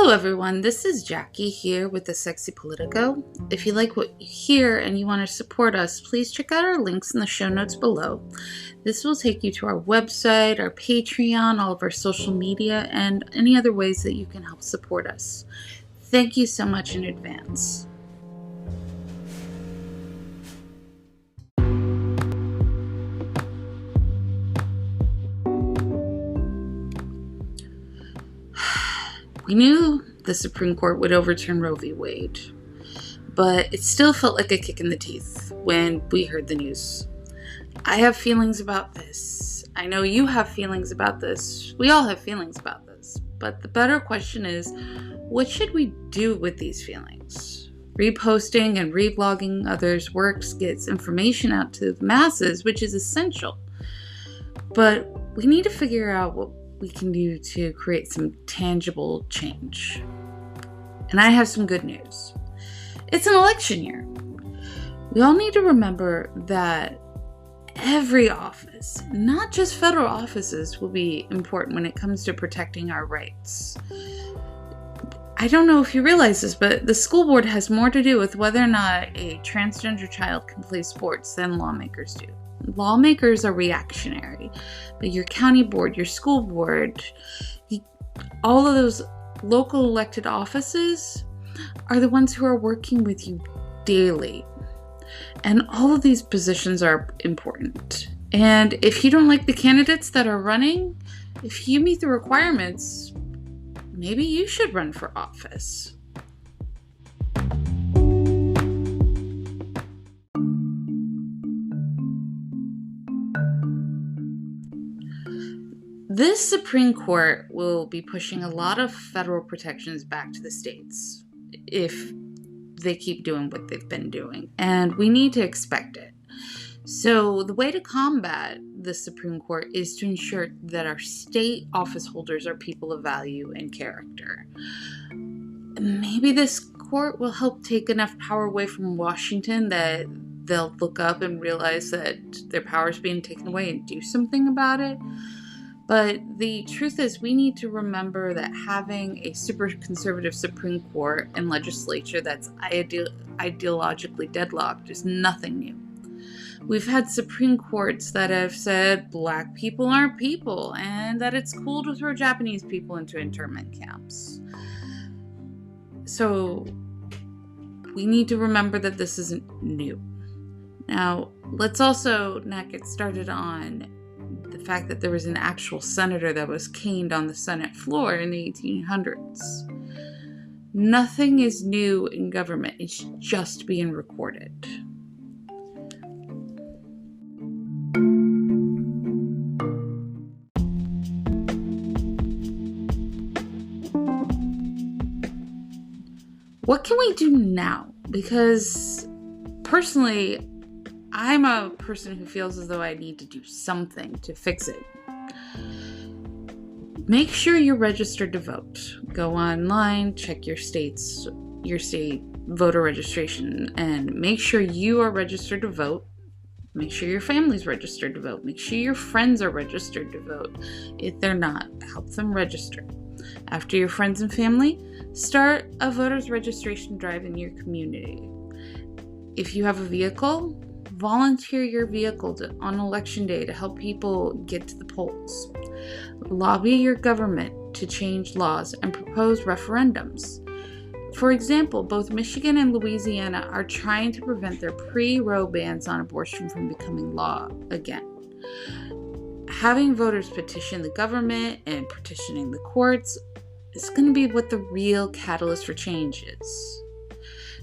Hello everyone, this is Jackie here with the Sexy Politico. If you like what you hear and you want to support us, please check out our links in the show notes below. This will take you to our website, our Patreon, all of our social media, and any other ways that you can help support us. Thank you so much in advance. We knew the Supreme Court would overturn Roe v. Wade, but it still felt like a kick in the teeth when we heard the news. I have feelings about this. I know you have feelings about this. We all have feelings about this. But the better question is, what should we do with these feelings? Reposting and reblogging others' works gets information out to the masses, which is essential. But we need to figure out what we can do to create some tangible change. And I have some good news. It's an election year. We all need to remember that every office, not just federal offices, will be important when it comes to protecting our rights. I don't know if you realize this, but the school board has more to do with whether or not a transgender child can play sports than lawmakers do. Lawmakers are reactionary, but your county board, your school board, all of those local elected offices are the ones who are working with you daily. And all of these positions are important. And if you don't like the candidates that are running, if you meet the requirements, maybe you should run for office. This Supreme Court will be pushing a lot of federal protections back to the states if they keep doing what they've been doing, and we need to expect it. So the way to combat the Supreme Court is to ensure that our state office holders are people of value and character. Maybe this court will help take enough power away from Washington that they'll look up and realize that their power is being taken away and do something about it. But the truth is, we need to remember that having a super conservative Supreme Court and legislature that's ideologically deadlocked is nothing new. We've had Supreme Courts that have said black people aren't people and that it's cool to throw Japanese people into internment camps. So we need to remember that this isn't new. Now, let's also not get started on the fact that there was an actual senator that was caned on the Senate floor in the 1800s. Nothing is new in government. It's just being recorded. What can we do now? Because personally, I'm a person who feels as though I need to do something to fix it. Make sure you're registered to vote. Go online, check your state voter registration, and make sure you are registered to vote. Make sure your family's registered to vote. Make sure your friends are registered to vote. If they're not, help them register. After your friends and family, start a voter's registration drive in your community. If you have a vehicle, volunteer your vehicle on election day to help people get to the polls. Lobby your government to change laws and propose referendums. For example, both Michigan and Louisiana are trying to prevent their pre-Roe bans on abortion from becoming law again. Having voters petition the government and petitioning the courts is going to be what the real catalyst for change is.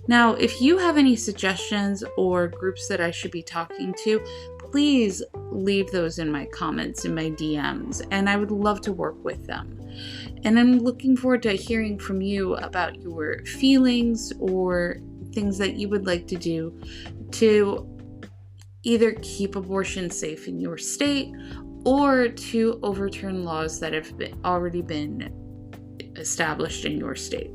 Now, if you have any suggestions or groups that I should be talking to, please leave those in my comments, in my DMs, and I would love to work with them. And I'm looking forward to hearing from you about your feelings or things that you would like to do to either keep abortion safe in your state or to overturn laws that have already been established in your state.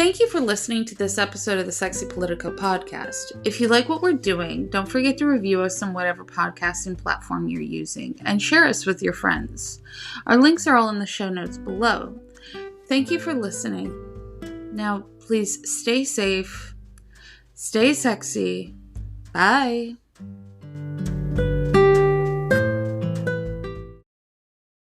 Thank you for listening to this episode of the Sexy Politico podcast. If you like what we're doing, don't forget to review us on whatever podcasting platform you're using and share us with your friends. Our links are all in the show notes below. Thank you for listening. Now, please stay safe, stay sexy. Bye.